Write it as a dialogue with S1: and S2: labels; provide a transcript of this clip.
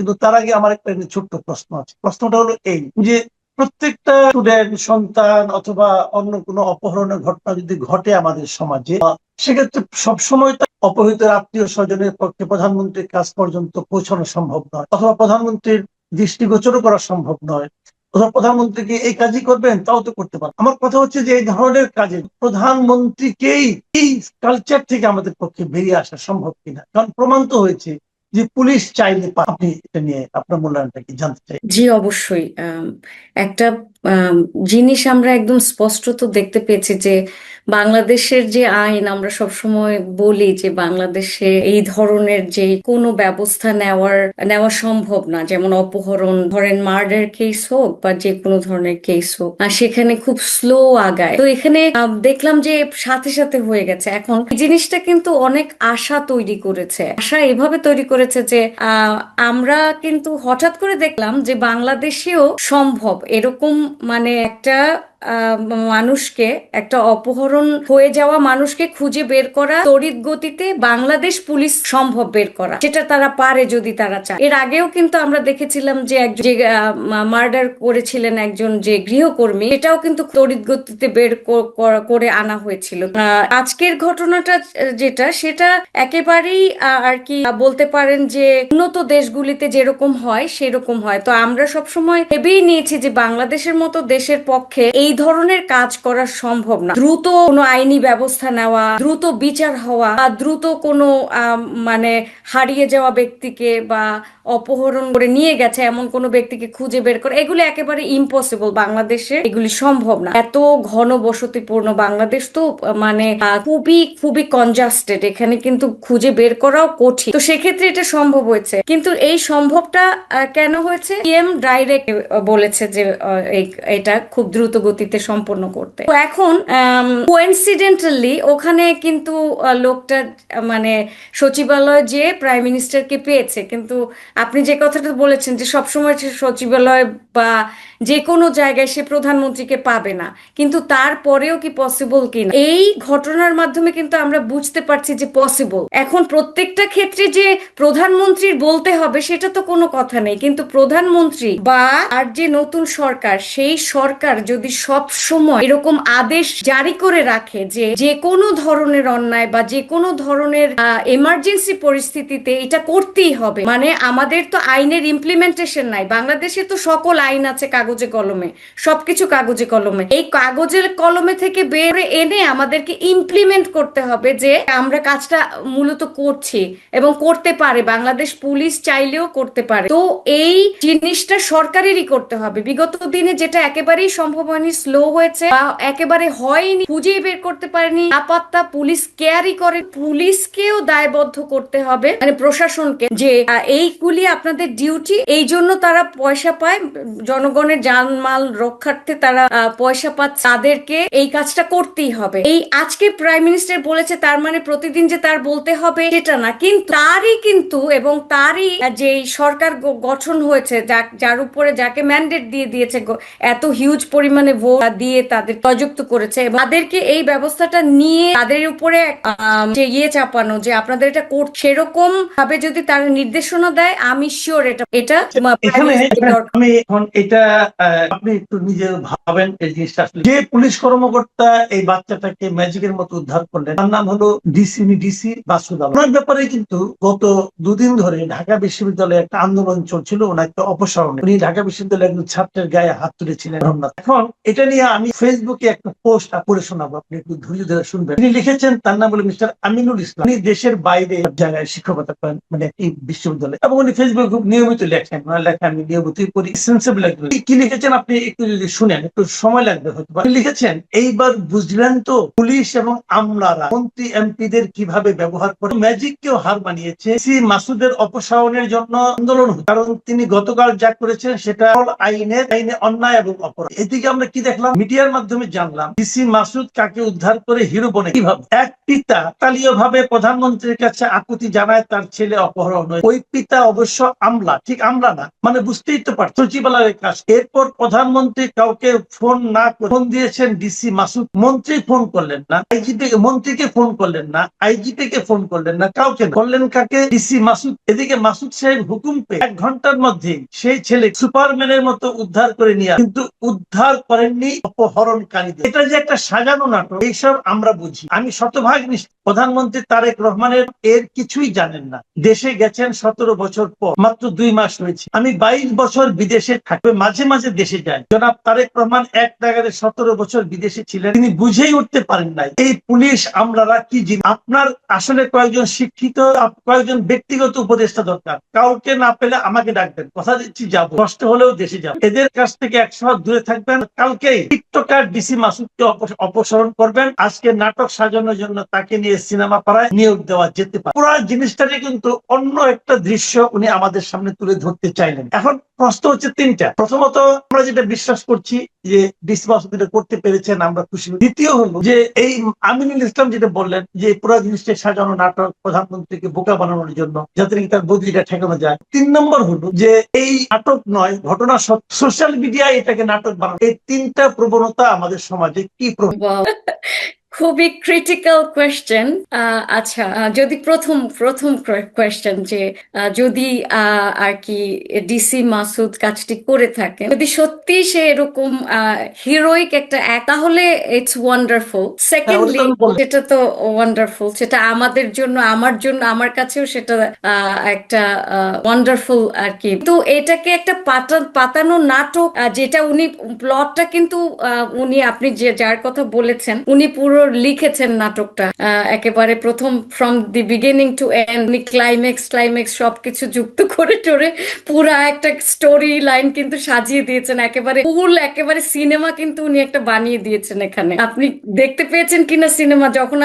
S1: কিন্তু তার আগে আমার একটা ছোট্ট প্রশ্ন আছে। প্রশ্নটা হলো এই যে প্রত্যেকটা স্টুডেন্ট সন্তান অথবা অন্য কোনো অপহরণের ঘটনা যদি ঘটে আমাদের সমাজে, সেক্ষেত্রে সবসময় অপহৃত আত্মীয় স্বজনের পক্ষে প্রধানমন্ত্রীর কাছ পর্যন্ত পৌঁছানো সম্ভব নয়, অথবা প্রধানমন্ত্রীর দৃষ্টিগোচরও করা সম্ভব নয়, অথবা প্রধানমন্ত্রীকে এই কাজই করবেন তাও তো করতে পারেন। আমার কথা হচ্ছে যে এই ধরনের কাজে প্রধানমন্ত্রীকেই এই কালচার থেকে আমাদের পক্ষে বেরিয়ে আসা সম্ভব কিনা, কারণ প্রমাণ তো হয়েছে যে পুলিশ চাইলে আপনি এটা নিয়ে আপনার মূল্যায়নটা কি জানতে চাই?
S2: জি, অবশ্যই। একটা আম, জিনিস আমরা একদম স্পষ্টত দেখতে পেয়েছি যে বাংলাদেশের যে আইন, আমরা সবসময় বলি যে বাংলাদেশে এই ধরনের যে কোনো ব্যবস্থা নেওয়া সম্ভব না, যেমন অপহরণ, ধরেন মার্ডার কেস হোক বা যে কোনো ধরনের কেস হোক, আর সেখানে খুব স্লো আগায়। তো এখানে দেখলাম যে সাথে সাথে হয়ে গেছে। এখন এই জিনিসটা কিন্তু অনেক আশা তৈরি করেছে, আশা এভাবে তৈরি করেছে যে আমরা কিন্তু হঠাৎ করে দেখলাম যে বাংলাদেশেও সম্ভব এরকম, মানে একটা মানুষকে, একটা অপহরণ হয়ে যাওয়া মানুষকে খুঁজে বের করা তড়িৎ গতিতে বাংলাদেশ পুলিশ সম্ভব বের করা, সেটা তারা পারে যদি তারা চায়। এর আগেও কিন্তু আমরা দেখেছিলাম যে একজন যে মার্ডার করেছিলেন একজন যে গৃহকর্মী, এটাও কিন্তু তড়িৎ গতিতে বের করে আনা হয়েছিল। আজকের ঘটনাটা যেটা, সেটা একেবারেই আর কি বলতে পারেন যে উন্নত দেশগুলিতে যেরকম হয় সেরকম হয়। তো আমরা সবসময় ভেবেই নিয়েছি যে বাংলাদেশের মতো দেশের পক্ষে এই ধরনের কাজ করা সম্ভব না। দ্রুত কোনো আইনি ব্যবস্থা নেওয়া, দ্রুত বিচার হওয়া, বা দ্রুত কোনো মানে হারিয়ে যাওয়া ব্যক্তিকে বা অপহরণ করে নিয়ে গেছে এমন কোনো ব্যক্তিকে খুঁজে বের করা, এগুলি একেবারে ইম্পসিবল। বাংলাদেশে এগুলি সম্ভব না। এত ঘনবসতিপূর্ণ বাংলাদেশ তো, মানে খুবই খুবই কনজাস্টেড, এখানে কিন্তু খুঁজে বের করাও কঠিন। তো সেক্ষেত্রে এটা সম্ভব হয়েছে, কিন্তু এই সম্ভবটা কেন হয়েছে? পিএম ডাইরেক্ট বলেছে যে এটা খুব দ্রুত গতিতে সম্পন্ন করতে। তো এখন কোইন্সিডেন্টালি ওখানে কিন্তু লোকটা মানে সচিবালয় যে প্রাইম মিনিস্টারকে পেয়েছে, কিন্তু আপনি যে কথাটা বলেছেন যে সবসময় সে সচিবালয় বা যে কোনো জায়গায় সে প্রধানমন্ত্রীকে পাবে না, কিন্তু তারপরেও কি পসিবল কিনা এই ঘটনার মাধ্যমে কিন্তু আমরা বুঝতে পারছি যে পসিবল। এখন প্রত্যেকটা ক্ষেত্রে যে প্রধানমন্ত্রীর বলতে হবে সেটা তো কোনো কথা নেই, কিন্তু প্রধানমন্ত্রী বা আর যে নতুন সরকার, সেই সরকার যদি সব সময় এরকম আদেশ জারি করে রাখে যে যে কোনো ধরনের অন্যায় বা যে কোনো ধরনের এমার্জেন্সি পরিস্থিতিতে এটা করতেই হবে, মানে আমাদের তো আইনের ইমপ্লিমেন্টেশন নাই। বাংলাদেশে তো সকল আইন আছে কাগজে কলমে, সবকিছু কাগজে কলমে, এই কাগজের কলমে থেকে বের এনে আমাদেরকে ইমপ্লিমেন্ট করতে হবে যে আমরা কাজটা মূলত করছি এবং করতে পারে, বাংলাদেশ পুলিশ চাইলেও করতে পারে। তো এই জিনিসটা সরকারেরই করতে হবে। বিগত দিনে যেটা একেবারেই সম্ভব হয়নি, স্লো হয়েছে বা একেবারে হয়নি, খুঁজেই বের করতে পারেনি, আপাতত পুলিশ কেয়ারই করে, পুলিশকেও দায়বদ্ধ করতে হবে, মানে প্রশাসনকে, যে এইগুলি আপনাদের ডিউটি, এই জন্য তারা পয়সা পায়, জনগণের জানমাল রক্ষার্থে তারা পয়সা পাচ্ছে, তাদেরকে এই কাজটা করতেই হবে। এই আজকে প্রাইম মিনিস্টার বলেছে তার মানে প্রতিদিন যে তার বলতে হবে সেটা না, কিন্তু তারই কিন্তু এবং তারই যে সরকার গঠন হয়েছে, যার উপরে যাকে ম্যান্ডেট দিয়ে দিয়েছে, এত হিউজ পরিমাণে ভোট দিয়ে তাদের প্রযুক্ত করেছে, এবং তাদেরকে এই ব্যবস্থাটা নিয়ে তাদের উপরে যে চাপানো যে আপনাদের এটা করতে, সেরকম ভাবে যদি তারা নির্দেশনা দেয়, আমি শিওর এটা এটা
S1: এখানে আমি এখন এটা আপনি একটু নিজে ভাবেন এই জিনিসটা, আসলে যে পুলিশ কর্মকর্তা এই বাচ্চাটাকে ম্যাজিকের মতো উদ্ধার করলেন তার নাম হলো ডিসি বাসুদ আলম। ওনার ব্যাপারে কিন্তু গত দুদিন ধরে ঢাকা বিশ্ববিদ্যালয়ে একটা আন্দোলন চলছিল ওনাকে অপসারণে। উনি ঢাকা বিশ্ববিদ্যালয়ের একজন ছাত্রের গায়ে হাত তুলেছিলেন। এখন এটা নিয়ে আমি ফেসবুকে একটা পোস্ট করে শোনাবো, আপনি একটু ধৈর্য ধরে শুনবেন। তিনি লিখেছেন, তার নাম হলো মিস্টার আমিনুল ইসলাম। উনি দেশের বাইরে জায়গায় শিক্ষকতা করেন, মানে এই বিশ্ববিদ্যালয়ে, এবং উনি ফেসবুকে খুব নিয়মিত লেখেন। ওনার লেখা আমি নিয়মিতই পড়ি, সেন্সিবল লাগবে। কি লিখেছেন আপনি একটু যদি শুনেন, একটু সময় লাগবে হয়তো। লিখেছেন, এইবার বুঝলেন তো পুলিশ এবং আমলারা মন্ত্রী এমপিদের কিভাবে ব্যবহার করে ম্যাজিককেও হার মানিয়েছে। সি মাসুদের অপসারণের জন্য আন্দোলন, কারণ তিনি গতকাল যা করেছেন সেটা আইনে অন্যায় এবং অপরাধ। এদিকে আমরা কি দেখলাম, মিডিয়ার মাধ্যমে জানলাম ডিসি মাসুদ কাকে উদ্ধার করে হিরো বনে কিভাবে। এক পিতা তালীয় ভাবে প্রধানমন্ত্রীর কাছে আকুতি জানায় তার ছেলে অপহরণ হয়েছে। ওই পিতা অবশ্য আমলা, ঠিক আমলা না, মানে বুঝতেই তো পারত, সচিবালয়ের কাজ। এরপর প্রধানমন্ত্রী কাউকে ফোন না করে ফোন দিয়েছেন ডিসি মাসুদ। মন্ত্রী ফোন করলেন না, আইজিপি মন্ত্রীকে ফোন করলেন না, আইজিপি কে ফোন করলেন না, কাউকে না। করলেন কাকে? ডিসি মাসুদ। এদিকে মাসুদ সাহেব হুকুম পেয়ে 1 ঘন্টার মধ্যে সেই ছেলে সুপারম্যানের মতো উদ্ধার করে নিয়ে, কিন্তু উদ্ধার করেননি অপহরণকারীদের। এটা যে একটা সাজানো নাটক, এইসব আমরা বুঝি। আমি শতভাগ নিশ্চিত প্রধানমন্ত্রী তারেক রহমানের এর কিছুই জানেন না। দেশে গেছেন 17 বছর পর, মাত্র 2 মাস হয়েছে। আমি 22 বছর বিদেশে থাকবে, মাঝে মাঝে দেশে যাই। জনাব তারেক রহমান এক জায়গায় 17 বছর বিদেশে ছিলেন, তিনি বুঝেই উঠতে পারেন নাই এই পুলিশ আমলারা কি জিনিস। আপনার আসলে কয়েকজন শিক্ষিত, কয়েকজন ব্যক্তিগত উপদেষ্টা দরকার। কাউকে না পেলে আমাকে ডাকবেন, কথা দিচ্ছি যাবো, কষ্ট হলেও দেশে যাবো। এদের কাছ থেকে 100 হাত দূরে থাকবেন। কালকেই টিকটকার ডিসি মাসুদকে অপসারণ করবেন। আজকে নাটক সাজানোর জন্য তাকে নিয়ে সিনেমা পাড়ায় নিয়োগ দেওয়া যেতে পারে। পুরো জিনিসটাকে কিন্তু অন্য একটা দৃশ্য উনি আমাদের সামনে তুলে ধরতে চাইলেন। এখন প্রশ্ন হচ্ছে 3টা। প্রথমত, আমরা যেটা বিশ্বাস করছি যে ডিসি মাসুদ এটা করতে পেরেছেন, আমরা খুশি। দ্বিতীয় হলো যে এই আমিনুল ইসলাম যেটা বললেন যে পুরো জিনিসটা সাজানো নাটক, প্রধানমন্ত্রীকে বোকা বানানোর জন্য, যাতে তার বদলিটা ঠেকানো যায়। 3 নম্বর হলো যে এই নাটক নয়, ঘটনা সোশ্যাল মিডিয়ায় এটাকে নাটক বানানো। এই 3টা প্রবণতা আমাদের সমাজে কি
S2: Wow. খুবই ক্রিটিক্যাল কোয়েশ্চেন। আচ্ছা, যদি প্রথম কোয়েশ্চেন যে যদি আর কি ডিসি মাসুদ কাজটি করে থাকেন, যদি সত্যি সে এরকম হিরোইক একটা তাহলে ইটস ওয়ান্ডারফুল। সেকেন্ডলি, সেটা তো ওয়ান্ডারফুল, সেটা আমাদের জন্য, আমার কাছেও সেটা একটা ওয়ান্ডারফুল আর কি। তো এটাকে একটা পাতানো নাটক, যেটা উনি প্লটটা কিন্তু উনি, আপনি যার কথা বলেছেন, উনি পুরো লিখেছেন নাটকটা একেবারে প্রথম from the beginning to end. উনি ক্লাইম্যাক্স সবকিছু যুক্ত করে টরে পুরা একটা স্টোরি লাইন কিন্তু সাজিয়ে দিয়েছেন, একেবারে ফুল, একেবারে সিনেমা কিন্তু উনি একটা বানিয়ে দিয়েছেন এখানে। আপনি দেখতে পেয়েছেন কিনা সিনেমা? যখন